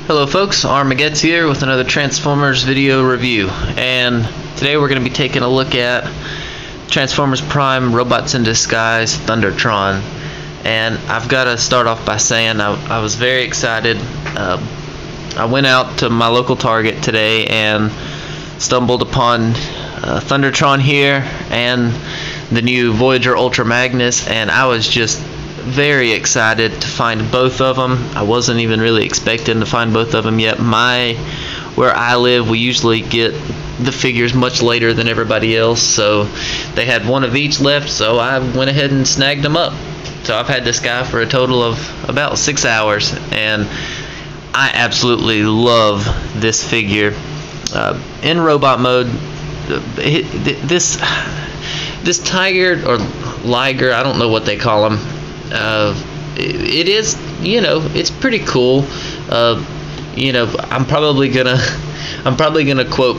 Hello folks, Armageddon here with another Transformers video review, and today we're going to be taking a look at Transformers Prime Robots in Disguise Thundertron. And I've got to start off by saying I was very excited. I went out to my local Target today and stumbled upon Thundertron here and the new Voyager Ultra Magnus, and I was just very excited to find both of them. I wasn't even really expecting to find both of them yet. Where I live, we usually get the figures much later than everybody else, so they had one of each left, so I went ahead and snagged them up. So I've had this guy for a total of about 6 hours, and I absolutely love this figure. In robot mode, this Tiger or Liger, I don't know what they call him. It is, it's pretty cool. I'm probably gonna quote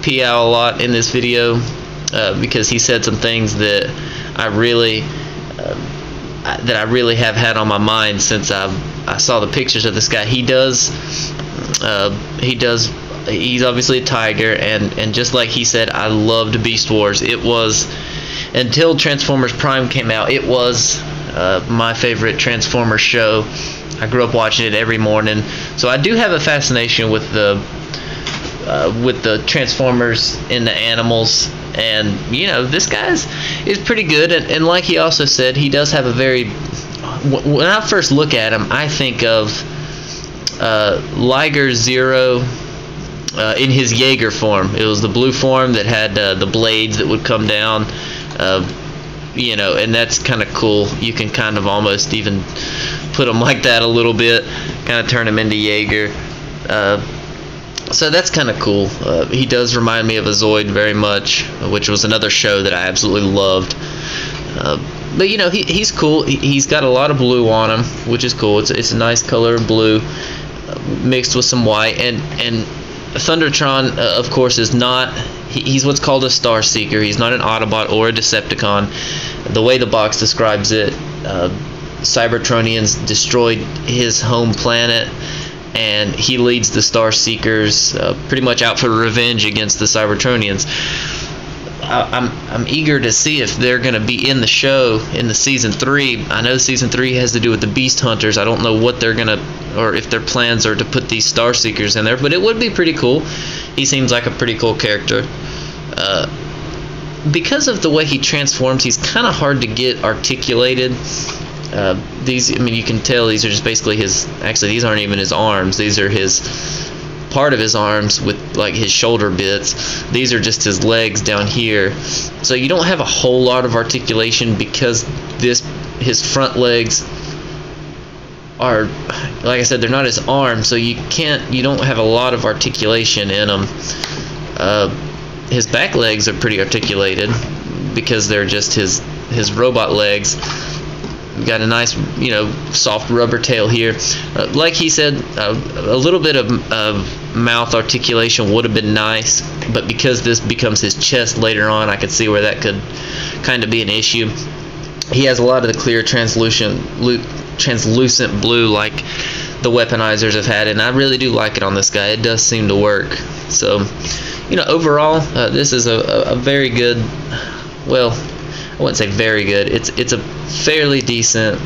Piao a lot in this video because he said some things that I really have had on my mind since I saw the pictures of this guy. He's obviously a Tiger, and just like he said, I loved Beast Wars. It was, until Transformers Prime came out, it was my favorite Transformers show. I grew up watching it every morning, so I do have a fascination with the Transformers and the animals. And this guy is pretty good, and like he also said, he does have a very, when I first look at him, I think of Liger Zero in his Jaeger form. It was the blue form that had the blades that would come down. And that's kind of cool. You can kind of almost even put him like that a little bit, kind of turn him into Jaeger. So that's kind of cool. He does remind me of a Zoid very much, which was another show that I absolutely loved. But he's cool. He's got a lot of blue on him, which is cool. It's a nice color of blue mixed with some white. And Thundertron, of course, is not. He's what's called a Star Seeker. He's not an Autobot or a Decepticon. The way the box describes it, Cybertronians destroyed his home planet, and he leads the Star Seekers pretty much out for revenge against the Cybertronians. I'm eager to see if they're going to be in the show in the season 3. I know season 3 has to do with the Beast Hunters. I don't know what they're going to, or if their plans are to put these Star Seekers in there, but it would be pretty cool. He seems like a pretty cool character. Because of the way he transforms, he's kind of hard to get articulated. You can tell these are just basically these aren't even his arms. These are part of his arms with like his shoulder bits. These are just his legs down here. So you don't have a whole lot of articulation because his front legs are, like I said, they're not his arms, so you don't have a lot of articulation in them. His back legs are pretty articulated because they're just his robot legs. Got a nice, soft rubber tail here. Like he said, a little bit of mouth articulation would have been nice, but because this becomes his chest later on, I could see where that could kind of be an issue. He has a lot of the clear translucent blue like the weaponizers have had, and I really do like it on this guy. It does seem to work. So, overall, this is a very good, well, I wouldn't say very good. It's a fairly decent,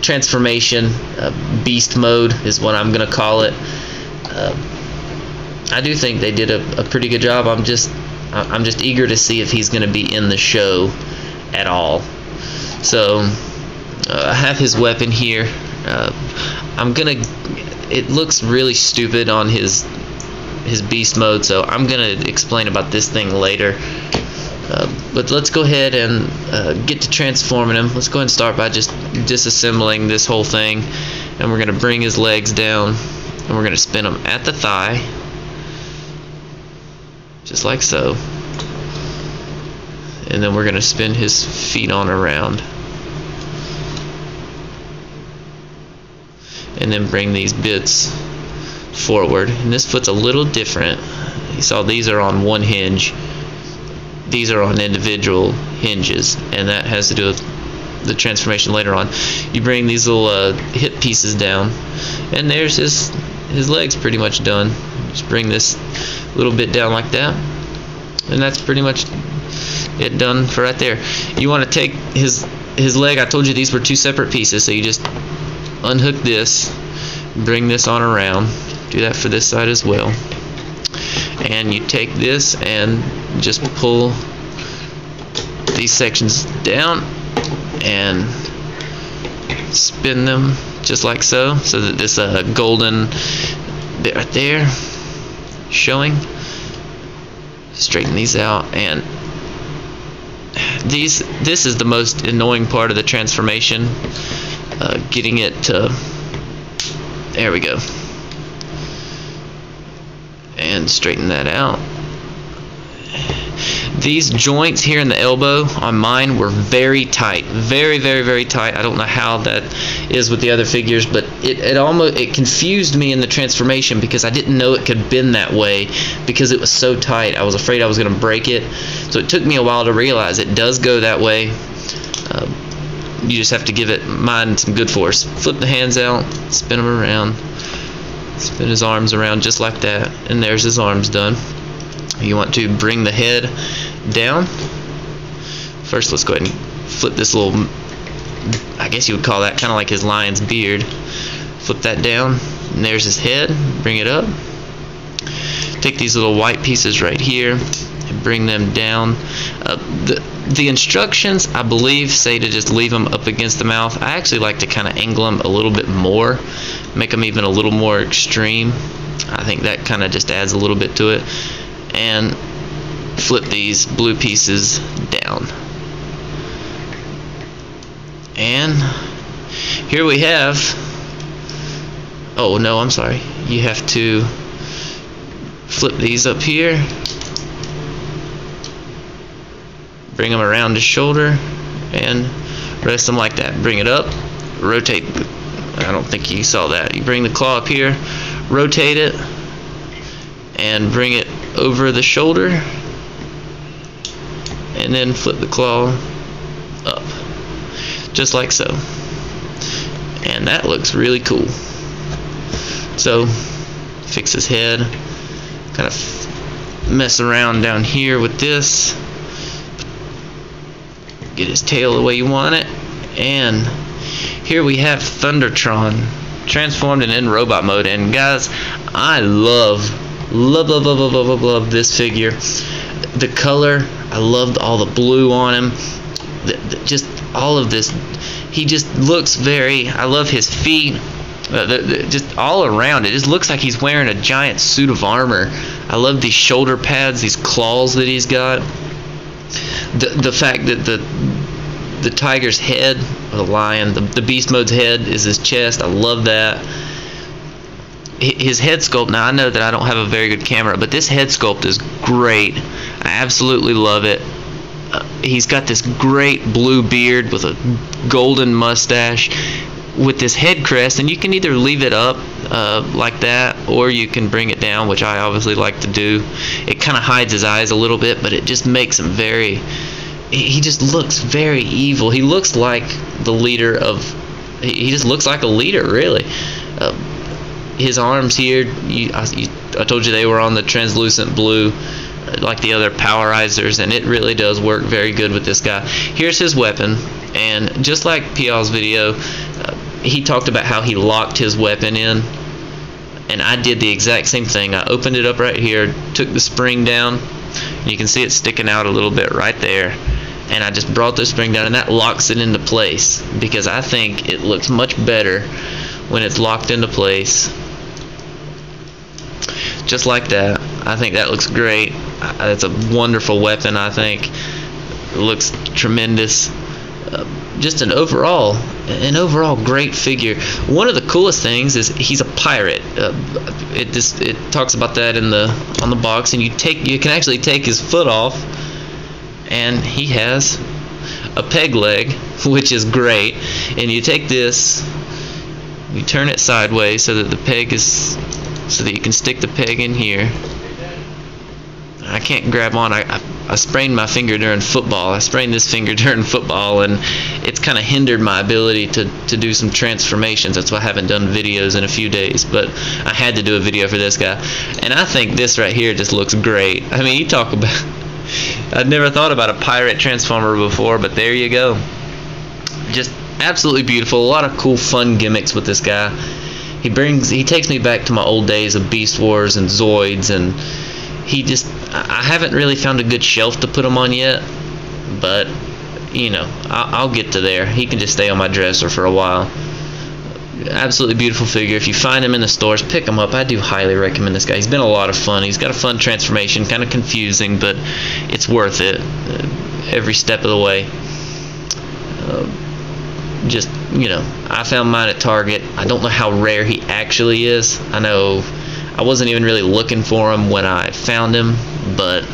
transformation. Beast mode is what I'm gonna call it. I do think they did a pretty good job. I'm just eager to see if he's gonna be in the show at all. So I have his weapon here. It looks really stupid on his beast mode, so I'm gonna explain about this thing later. But let's go ahead and get to transforming him. Let's go ahead and start by just disassembling this whole thing, and we're gonna bring his legs down, and we're gonna spin them at the thigh, just like so, and then we're gonna spin his feet on around, and then bring these bits forward. And this foot's a little different. You saw these are on one hinge, these are on individual hinges, and that has to do with the transformation later on. You bring these little hip pieces down, and there's his legs pretty much done. Just bring this little bit down like that, and that's pretty much it done for right there. You want to take his leg. I told you these were two separate pieces, so you just unhook this, bring this on around. Do that for this side as well. And you take this and just pull these sections down and spin them just like so, so that this golden bit right there showing. Straighten these out, and this is the most annoying part of the transformation, getting it to, there we go, and straighten that out. These joints here in the elbow on mine were very tight, very tight. I don't know how that is with the other figures, but it confused me in the transformation because I didn't know it could bend that way because it was so tight. I was afraid I was going to break it, so it took me a while to realize it does go that way. You just have to give it mine some good force. Flip the hands out, spin them around, spin his arms around just like that, and there's his arms done. You want to bring the head down. First, let's go ahead and flip this little, I guess you would call that kind of like his lion's beard. Flip that down, and there's his head. Bring it up. Take these little white pieces right here and bring them down. The instructions, I believe, say to just leave them up against the mouth. I actually like to kind of angle them a little bit more, make them even a little more extreme. I think that kind of just adds a little bit to it. And flip these blue pieces down, and here we have, oh no, I'm sorry, you have to flip these up here, bring them around his shoulder and rest them like that. Bring it up, rotate, I don't think you saw that. You bring the claw up here, rotate it, and bring it over the shoulder, and then flip the claw up just like so, and that looks really cool. So fix his head, kind of mess around down here with this, get his tail the way you want it, and here we have Thundertron transformed and in robot mode. And guys, I love this figure. The color, I loved all the blue on him, just all of this. He just looks very, I love his feet, just all around it. It just looks like he's wearing a giant suit of armor. I love these shoulder pads, these claws that he's got. The fact that the tiger's head, or the lion, the beast mode's head is his chest. I love that. His head sculpt, now I know that I don't have a very good camera, but this head sculpt is great. I absolutely love it. He's got this great blue beard with a golden mustache with this head crest, and you can either leave it up like that, or you can bring it down, which I obviously like to do. It kind of hides his eyes a little bit, but it just makes him very, he just looks very evil. He looks like the leader of, he just looks like a leader, really. His arms here, I told you they were on the translucent blue, like the other powerizers, and it really does work very good with this guy. Here's his weapon, and just like Pial's video, he talked about how he locked his weapon in, and I did the exact same thing. I opened it up right here, took the spring down, and you can see it sticking out a little bit right there, and I just brought the spring down, and that locks it into place, because I think it looks much better when it's locked into place just like that. I think that looks great. It's a wonderful weapon. I think it looks tremendous. Just an overall great figure. One of the coolest things is he's a pirate. It talks about that on the box, and you can actually take his foot off, and he has a peg leg, which is great. And you take this, you turn it sideways so that the peg is, so that you can stick the peg in here. I can't grab on. I I sprained my finger during football. I sprained this finger during football, and it's kind of hindered my ability to do some transformations. That's why I haven't done videos in a few days, but I had to do a video for this guy. And I think this right here just looks great. I mean, you talk about I'd never thought about a pirate transformer before, but there you go. Just absolutely beautiful. A lot of cool fun gimmicks with this guy. He takes me back to my old days of Beast Wars and Zoids, and I haven't really found a good shelf to put him on yet, but you know, I'll get to there. He can just stay on my dresser for a while. Absolutely beautiful figure. If you find him in the stores, pick him up. I do highly recommend this guy. He's been a lot of fun. He's got a fun transformation, kind of confusing, but it's worth it every step of the way. Just, you know, I found mine at Target. I don't know how rare he actually is. I know I wasn't even really looking for him when I found him, but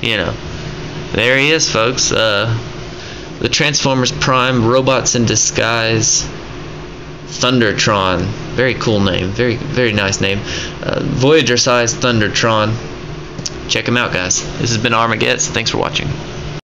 you know, there he is, folks. The Transformers Prime Robots in Disguise Thundertron. Very cool name. Very, very nice name. Voyager sized Thundertron. Check him out, guys. This has been Armageddon. Thanks for watching.